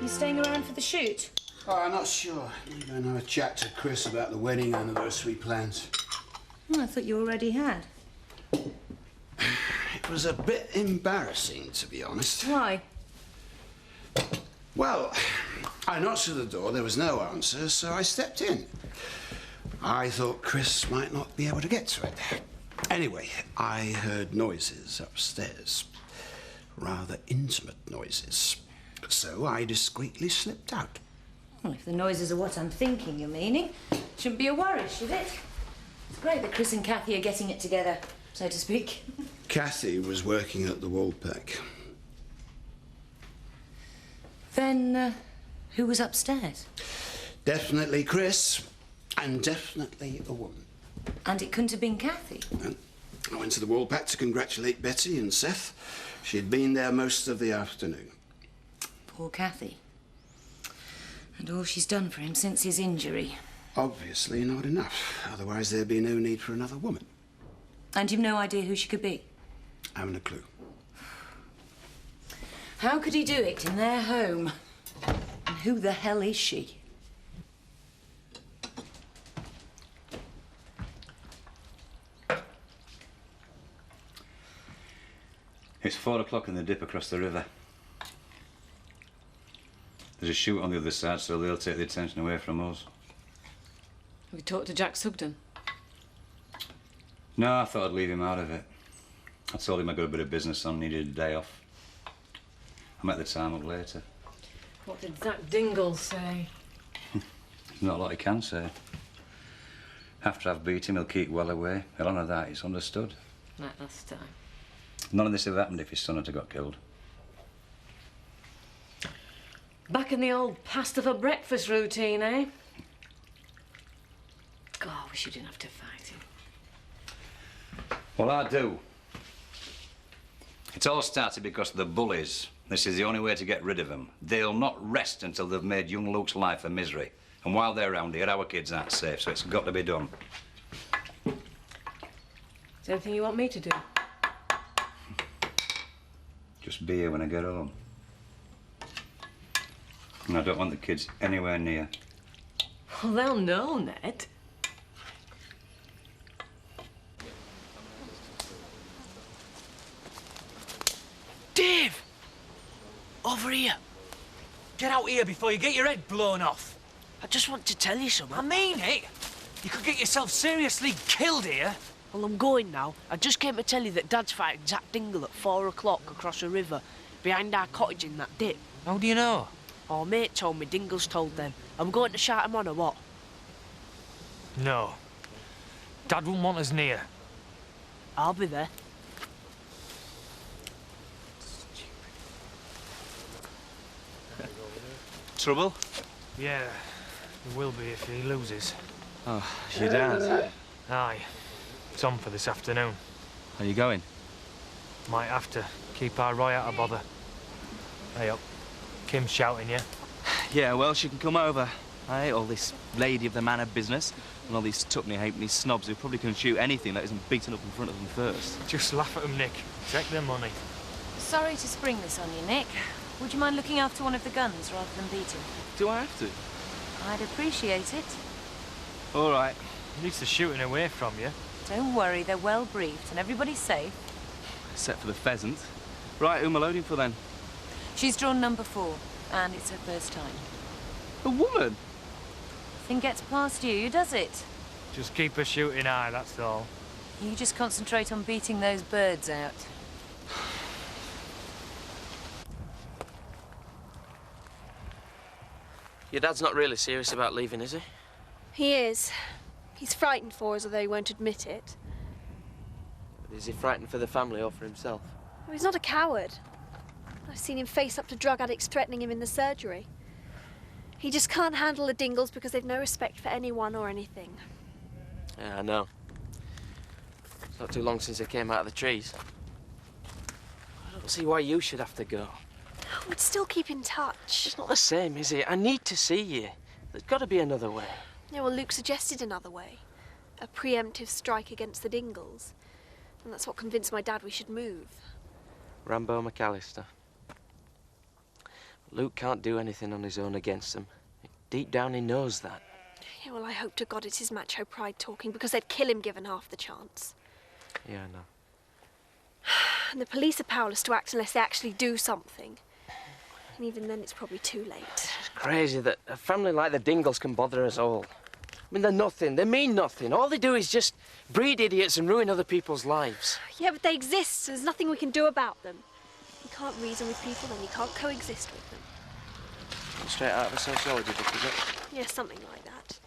You staying around for the shoot? Oh, I'm not sure. I'm going to have a chat to Chris about the wedding anniversary plans. Oh, I thought you already had. It was a bit embarrassing, to be honest. Why? Well, I knocked at the door, there was no answer, so I stepped in. I thought Chris might not be able to get to it. Anyway, I heard noises upstairs. Rather intimate noises. So I discreetly slipped out. Well, if the noises are what I'm thinking you're meaning, shouldn't be a worry, should it? It's great that Chris and Kathy are getting it together, so to speak. Kathy was working at the Woolpack. Then, who was upstairs? Definitely Chris, and definitely a woman. And it couldn't have been Kathy? No. I went to the Woolpack to congratulate Betty and Seth. She'd been there most of the afternoon. Poor Kathy. And all she's done for him since his injury. Obviously not enough. Otherwise there'd be no need for another woman. And you've no idea who she could be? I haven't a clue. How could he do it in their home? And who the hell is she? It's 4 o'clock in the dip across the river. There's a shoot on the other side, so they'll take the attention away from us. Have you talked to Jack Sugden? No, I thought I'd leave him out of it. I told him I got a bit of business on, needed a day off. I met the time up later. What did Zach Dingle say? There's not a lot he can say. After I've beat him, he'll keep well away. He'll honour that, it's understood. Like last time. None of this would have happened if his son had got killed. Back in the old pasta for breakfast routine, eh? God, I wish you didn't have to fight him. Well, I do. It all started because of the bullies. This is the only way to get rid of them. They'll not rest until they've made young Luke's life a misery. And while they're around here, our kids aren't safe, so it's got to be done. Is there anything you want me to do? Just be here when I get home. And I don't want the kids anywhere near. Well, they'll know, Ned. Dave! Over here. Get out here before you get your head blown off. I just want to tell you something. I mean it. You could get yourself seriously killed here. Well, I'm going now. I just came to tell you that Dad's fighting Zach Dingle at 4 o'clock across a river, behind our cottage in that dip. How do you know? Oh, mate told me Dingle's told them. I'm going to shout him on or what? No. Dad wouldn't want us near. I'll be there. Trouble? Yeah, there will be if he loses. Oh, your dad? Aye. It's on for this afternoon. Are you going? Might have to. Keep our Roy out of bother. Hey up. Kim's shouting you. Yeah, well, she can come over. I hate all this lady of the manor business and all these tuppeny-halfpenny snobs who probably can shoot anything that isn't beaten up in front of them first. Just laugh at them, Nick. Take their money. Sorry to spring this on you, Nick. Would you mind looking after one of the guns rather than beating? Do I have to? I'd appreciate it. All right. At least they're shooting away from you. Don't worry, they're well briefed and everybody's safe. Except for the pheasant. Right, who am I loading for then? She's drawn number 4, and it's her first time. A woman? Nothing gets past you, does it? Just keep a shooting eye, that's all. You just concentrate on beating those birds out. Your dad's not really serious about leaving, is he? He is. He's frightened for us, although he won't admit it. Is he frightened for the family or for himself? Well, he's not a coward. I've seen him face up to drug addicts threatening him in the surgery. He just can't handle the Dingles because they've no respect for anyone or anything. Yeah, I know. It's not too long since they came out of the trees. I don't see why you should have to go. We'd still keep in touch. It's not the same, is it? I need to see you. There's got to be another way. Yeah, well, Luke suggested another way. A preemptive strike against the Dingles. And that's what convinced my dad we should move. Rambo McAllister. Luke can't do anything on his own against them. Deep down, he knows that. Yeah, well, I hope to God it's his macho pride talking, because they'd kill him given half the chance. Yeah, I know. And the police are powerless to act unless they actually do something. And even then, it's probably too late. It's crazy that a family like the Dingles can bother us all. I mean, they're nothing. They mean nothing. All they do is just breed idiots and ruin other people's lives. Yeah, but they exist, so there's nothing we can do about them. You can't reason with people, then you can't coexist with them. Straight out of a sociology book, is it? Yeah, something like that.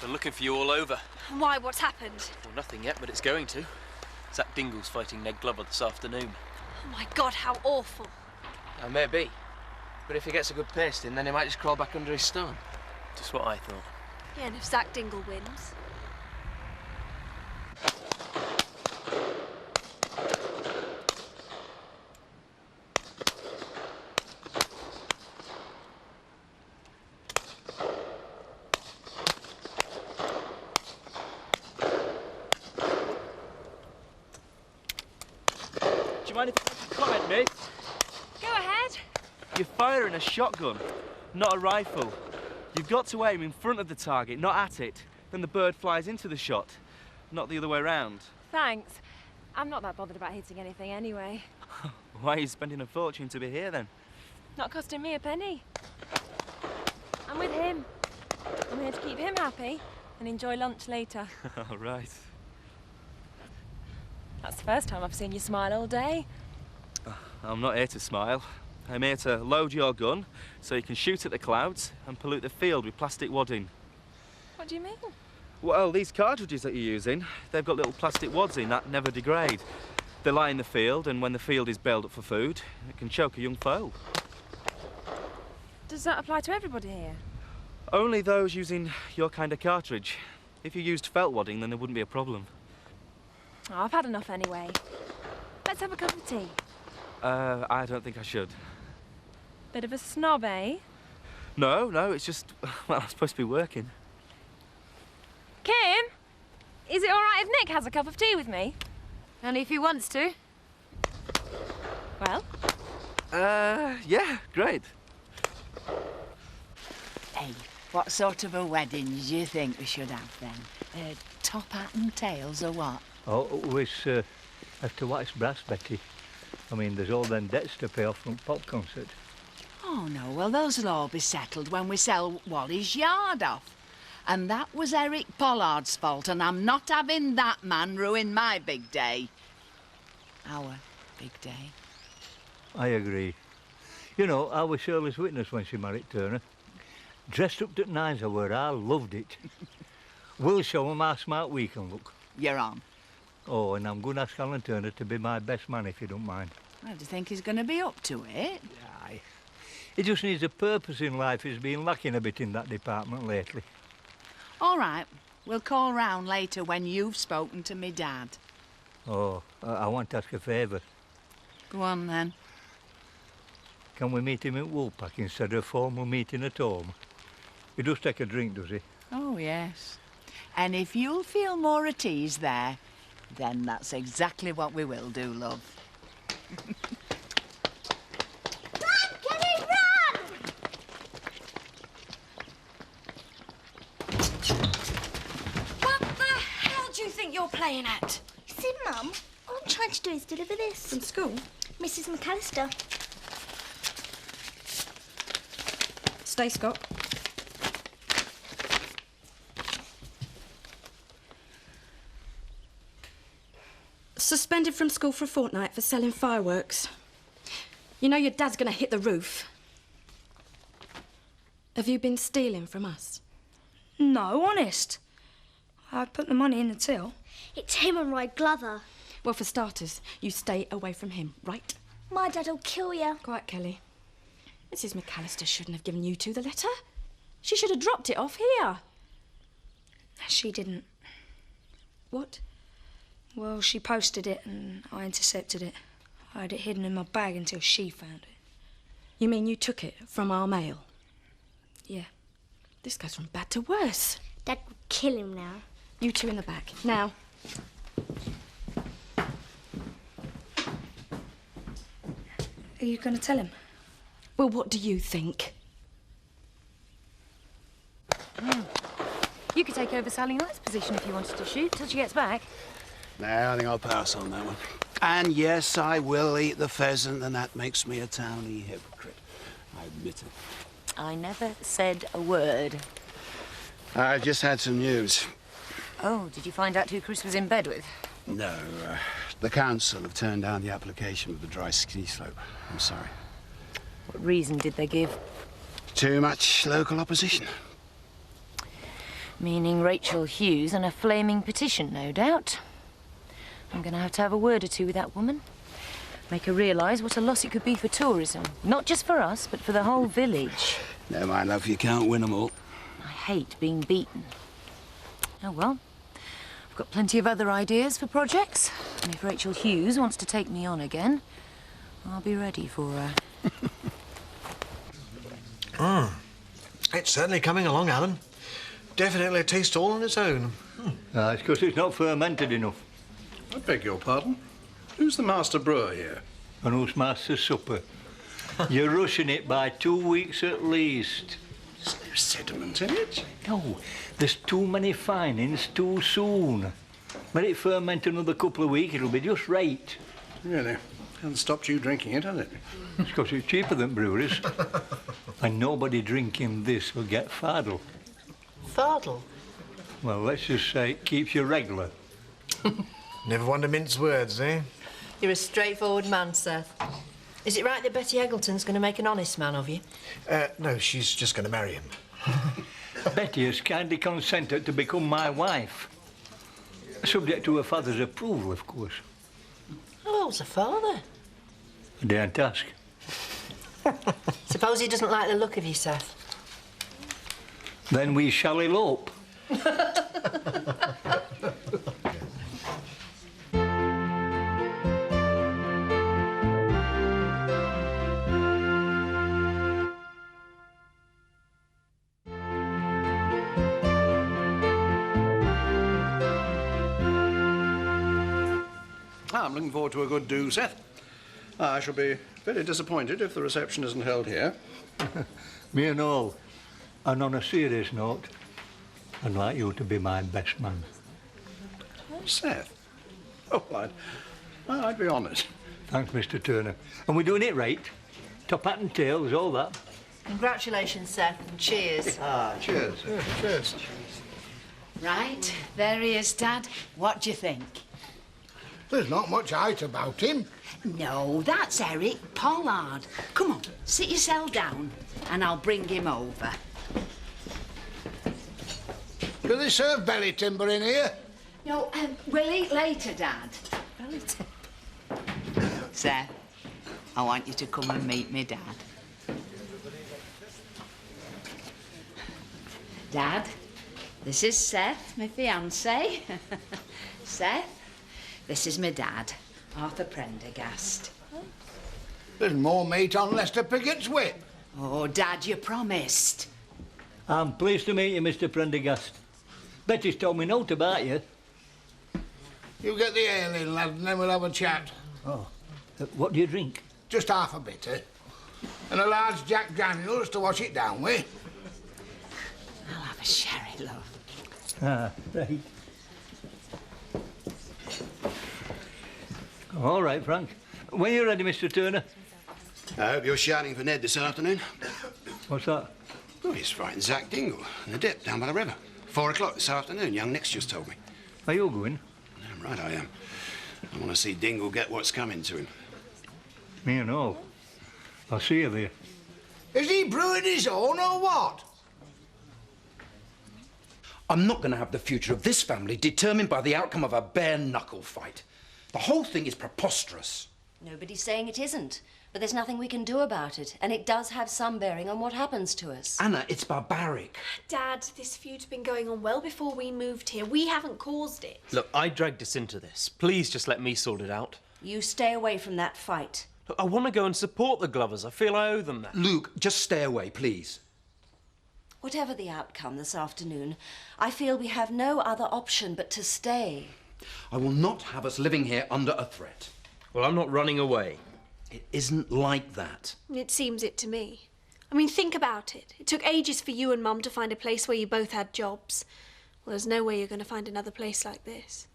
They're looking for you all over. Why? What's happened? Well, nothing yet, but it's going to. Zach Dingle's fighting Ned Glover this afternoon. Oh, my God, how awful. Maybe. But if he gets a good pasting, then he might just crawl back under his stone. Just what I thought. Yeah, and if Zach Dingle wins... Do you mind if I make a comment, mate? Go ahead. You're firing a shotgun, not a rifle. You've got to aim in front of the target, not at it. Then the bird flies into the shot, not the other way round. Thanks. I'm not that bothered about hitting anything anyway. Why are you spending a fortune to be here, then? Not costing me a penny. I'm with him. I'm here to keep him happy and enjoy lunch later. All right. That's the first time I've seen you smile all day. I'm not here to smile. I'm here to load your gun so you can shoot at the clouds and pollute the field with plastic wadding. What do you mean? Well, these cartridges that you're using, they've got little plastic wads in that never degrade. They lie in the field, and when the field is baled up for food, it can choke a young foal. Does that apply to everybody here? Only those using your kind of cartridge. If you used felt wadding, then there wouldn't be a problem. Oh, I've had enough anyway. Let's have a cup of tea. I don't think I should. Bit of a snob, eh? No, it's just, well, I'm supposed to be working. Kim, is it all right if Nick has a cup of tea with me? Only if he wants to. Well? Yeah, great. Hey, what sort of a wedding do you think we should have then? Top hat and tails or what? Oh, it's have to wax brass, Betty. I mean, there's all them debts to pay off from pop concert. Oh, no, well, those'll all be settled when we sell Wally's yard off. And that was Eric Pollard's fault, and I'm not having that man ruin my big day. Our big day. I agree. You know, I was Shirley's witness when she married Turner. Dressed up to the nines I were, I loved it. We'll show 'em how smart we can look. You're on. Oh, and I'm going to ask Alan Turner to be my best man, if you don't mind. Well, do you think he's going to be up to it? Aye. He just needs a purpose in life. He's been lacking a bit in that department lately. All right, we'll call round later when you've spoken to me dad. Oh, I want to ask a favour. Go on, then. Can we meet him at Woolpack instead of a formal meeting at home? He does take a drink, does he? Oh, yes. And if you'll feel more at ease there, then that's exactly what we will do, love. Run, Kenny, run! What the hell do you think you're playing at? See, Mum, all I'm trying to do is deliver this. From school? Mrs. McAllister. Stay, Scott. Suspended from school for a fortnight for selling fireworks. You know your dad's gonna hit the roof. Have you been stealing from us? No, honest. I put the money in the till. It's him and Roy Glover. Well, for starters, you stay away from him, right? My dad'll kill you. Quiet, Kelly. Mrs. McAllister shouldn't have given you two the letter. She should have dropped it off here. She didn't. What? Well, she posted it and I intercepted it. I had it hidden in my bag until she found it. You mean you took it from our mail? Yeah. This goes from bad to worse. Dad will kill him now. You two in the back. Now. Are you going to tell him? Well, what do you think? You could take over Sally Knight's position if you wanted to shoot till she gets back. Nah, I think I'll pass on that one. And yes, I will eat the pheasant, and that makes me a townie hypocrite. I admit it. I never said a word. I just had some news. Oh, did you find out who Chris was in bed with? No, the council have turned down the application for the dry ski slope. I'm sorry. What reason did they give? Too much local opposition. Meaning Rachel Hughes and a flaming petition, no doubt. I'm going to have a word or two with that woman. Make her realise what a loss it could be for tourism. Not just for us, but for the whole village. No, my love, you can't win them all. I hate being beaten. Oh, well. I've got plenty of other ideas for projects. And if Rachel Hughes wants to take me on again, I'll be ready for her. It's certainly coming along, Alan. Definitely a taste all on its own. It's because it's not fermented enough. I beg your pardon? Who's the master brewer here? And who's master's supper? You're rushing it by 2 weeks at least. There's no sediment in it. No, there's too many finings too soon. Let it ferment another couple of weeks, it'll be just right. Really? Hasn't stopped you drinking it, has it? It's because it's cheaper than breweries. And nobody drinking this will get fardel. Fardel? Well, let's just say it keeps you regular. Never one to mince words, eh? You're a straightforward man, Seth. Is it right that Betty Eggleton's going to make an honest man of you? No, she's just going to marry him. Betty has kindly consented to become my wife. Subject to her father's approval, of course. How old's her father? I daren't ask. Suppose he doesn't like the look of you, Seth. Then we shall elope. I'm looking forward to a good do, Seth. I shall be very disappointed if the reception isn't held here. Me and all. And on a serious note, I'd like you to be my best man. Oh, Seth? Oh, I'd be honoured. Thanks, Mr. Turner. And we're doing it right. Top hat and tails, all that. Congratulations, Seth, and cheers. Cheers. Yeah, cheers. Right, there he is, Dad. What do you think? There's not much height about him. No, that's Eric Pollard. Come on, sit yourself down and I'll bring him over. Do they serve belly timber in here? No, we'll eat later, Dad. Seth, I want you to come and meet me, Dad. Dad, this is Seth, my fiancé. Seth, this is my dad, Arthur Prendergast. There's more meat on Lester Piggott's whip. Oh, Dad, you promised. I'm pleased to meet you, Mr. Prendergast. Betty's told me naught about you. You get the ale in, lad, and then we'll have a chat. Oh, what do you drink? Just half a bitter. And a large Jack Daniels to wash it down with. I'll have a sherry, love. Ah, right. All right, Frank. When you're ready, Mr. Turner. I hope you're shouting for Ned this afternoon. What's that? Oh, he's frightened Zach Dingle in the dip down by the river. 4 o'clock this afternoon, young Nick's just told me. Are you going? Damn right I am. I want to see Dingle get what's coming to him. Me and all. I'll see you there. Is he brewing his own or what? I'm not going to have the future of this family determined by the outcome of a bare-knuckle fight. The whole thing is preposterous. Nobody's saying it isn't, but there's nothing we can do about it, and it does have some bearing on what happens to us. Anna, it's barbaric. Dad, this feud's been going on well before we moved here. We haven't caused it. Look, I dragged us into this. Please just let me sort it out. You stay away from that fight. Look, I want to go and support the Glovers. I feel I owe them that. Luke, just stay away, please. Whatever the outcome this afternoon, I feel we have no other option but to stay. I will not have us living here under a threat. Well, I'm not running away. It isn't like that. It seems it to me. I mean, think about it. It took ages for you and Mum to find a place where you both had jobs. Well, there's no way you're going to find another place like this.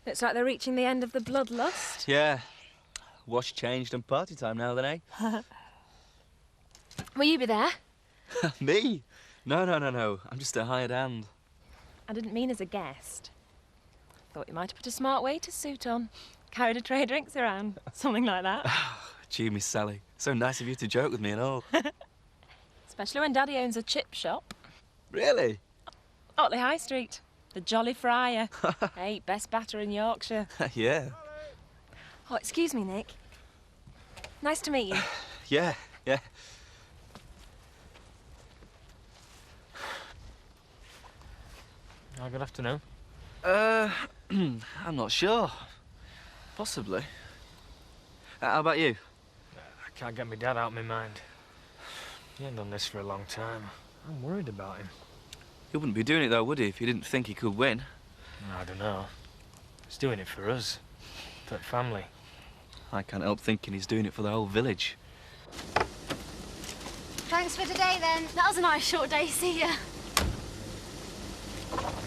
Looks like they're reaching the end of the bloodlust. Yeah. Wash changed and party time now then, eh? Will you be there? Me? No. I'm just a hired hand. I didn't mean as a guest. Thought you might have put a smart waiter's suit on. Carried a tray of drinks around. Something like that. Gee, Miss Sally. So nice of you to joke with me and all. Especially when Daddy owns a chip shop. Really? Otley High Street. The Jolly Friar. Hey, best batter in Yorkshire. Yeah. Oh, excuse me, Nick. Nice to meet you. Yeah. Oh, good afternoon. I'm not sure. Possibly. How about you? I can't get my dad out of my mind. He ain't done this for a long time. I'm worried about him. He wouldn't be doing it though, would he, if he didn't think he could win? I don't know. He's doing it for us. For the family. I can't help thinking he's doing it for the whole village. Thanks for today, then. That was a nice short day. See ya.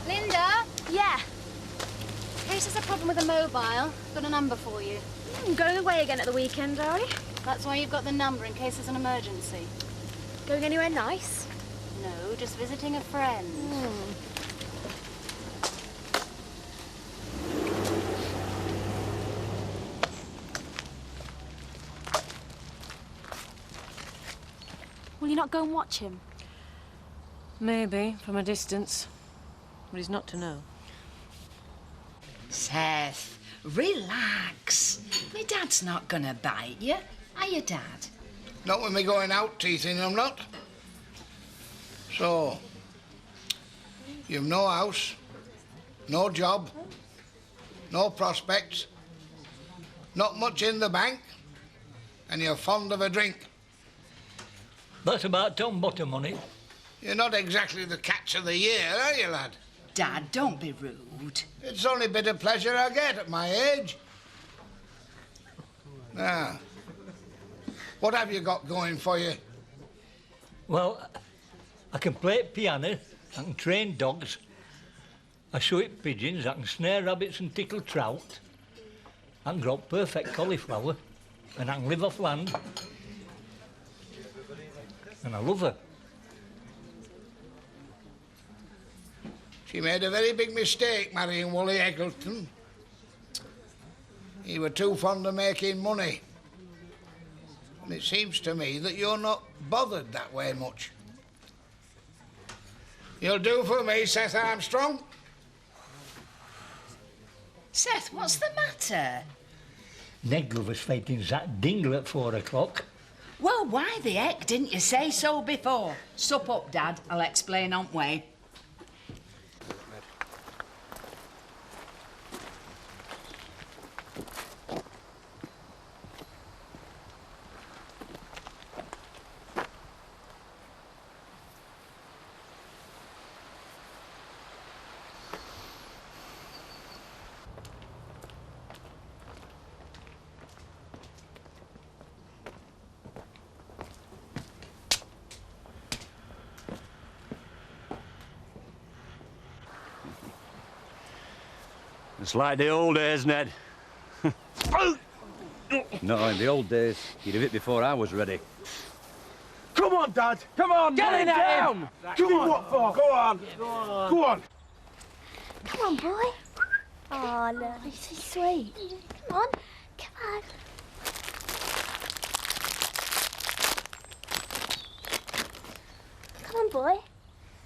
Linda? Yeah? In case there's a problem with the mobile, I've got a number for you. Going away again at the weekend, are we? That's why you've got the number, in case there's an emergency. Going anywhere nice? No, just visiting a friend. Will you not go and watch him? Maybe, from a distance. But he's not to know. Seth, relax. My dad's not gonna bite you. Are you, Dad? Not with me going out teething, I'm not. So, you've no house, no job, no prospects, not much in the bank, and you're fond of a drink. That's about Tom Bottom on it. You're not exactly the catch of the year, are you, lad? Dad, don't be rude. It's the only bit of pleasure I get at my age. Now, what have you got going for you? Well, I can play piano, I can train dogs, I shoot pigeons, I can snare rabbits and tickle trout, I can grow perfect cauliflower, and I can live off land. And I love her. She made a very big mistake marrying Wally Eggleton. He were too fond of making money. And it seems to me that you're not bothered that way much. You'll do for me, Seth Armstrong. Seth, what's the matter? Ned Glover's fighting Zach Dingle at 4 o'clock. Well, why the heck didn't you say so before? Sup up, Dad. I'll explain on way. It's like the old days, Ned. No, in the old days, you'd have it before I was ready. Come on, Dad! Come on! Get in down! Give me what for? Go on! Go on! Come on, boy. Oh, look, he's so sweet. Come on, come on. Come on, boy.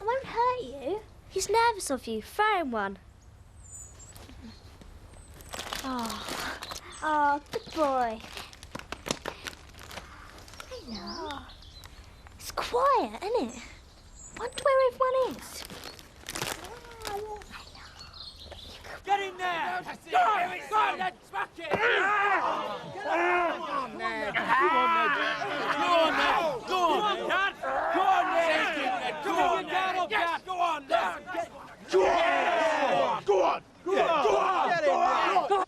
I won't hurt you. He's nervous of you. Throw him one. Oh, good boy. Hello. It's quiet, isn't it? Wonder where everyone is. Get in there! Go on, Ned! Smack it! Come on, Ned! Come on, Ned! Go on, Dad! Go on, Ned! Come on, Dad! Yes, go on, Ned! Go on! Go on! Go on! Go on! Get in there!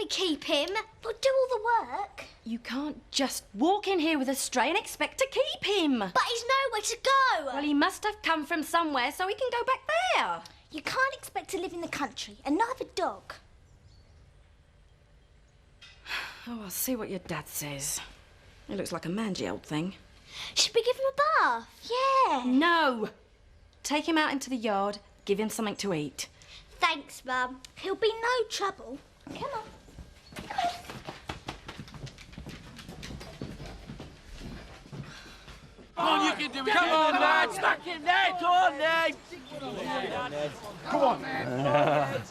me keep him. But do all the work. You can't just walk in here with a stray and expect to keep him. But he's nowhere to go. Well, he must have come from somewhere so he can go back there. You can't expect to live in the country and not have a dog. Oh, I'll see what your dad says. He looks like a mangy old thing. Should we give him a bath? Yeah. No. Take him out into the yard, give him something to eat. Thanks, Mum. He'll be no trouble. Come on. Come on, you can do it. Come on, Ned. Smack him, Ned. Go on, Ned. Come on, Ned. Come on, Ned.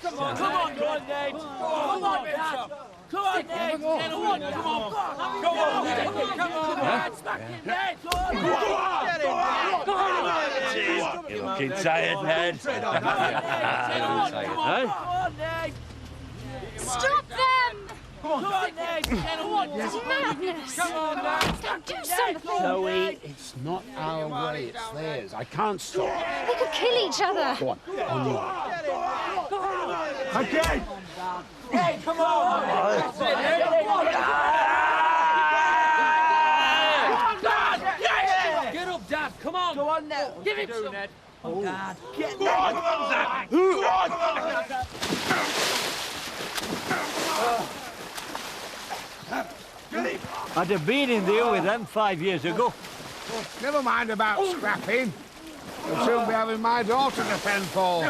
Come on, Dad. Come on, Ned. Come on, Ned. Come on, Ned. Come on, Ned. Smack him, Ned. Go on, Ned. Go on. You're looking tired, Ned. Come on, Ned. Stop them! Come on, Ned. Get on. It's madness. Come on, Ned. Do something. Zoe, it's not our way, it's theirs. I can't stop. They could kill each other. Go on, on your way. Okay. Hey, come on. Get up, Dad. Come on. Go on, Ned. Give him some. Ned. Oh, Dad. Get Ned. I'd have been in there with them 5 years ago. Never mind about scrapping. You'll soon be having my daughter to fend for.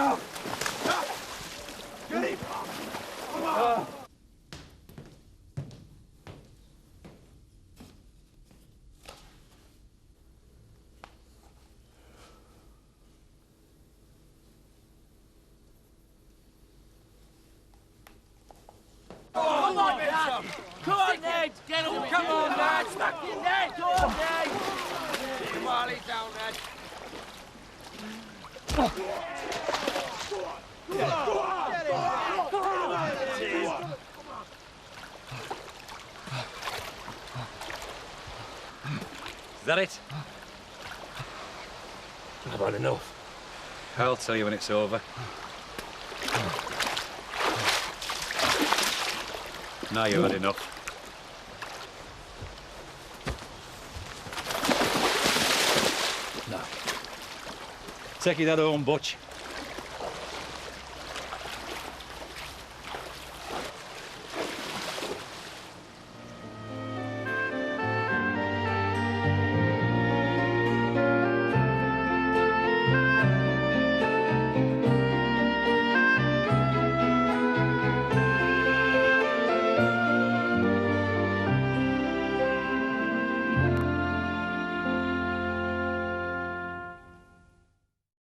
Come on, Dad. Come on, Ned. Get up. Come on, Ned. Smack him, Ned. Go on, Ned. Come on, lay down, Ned. Is that it? I've had enough. I'll tell you when it's over. Now you've had enough. No. Take it that home, Butch.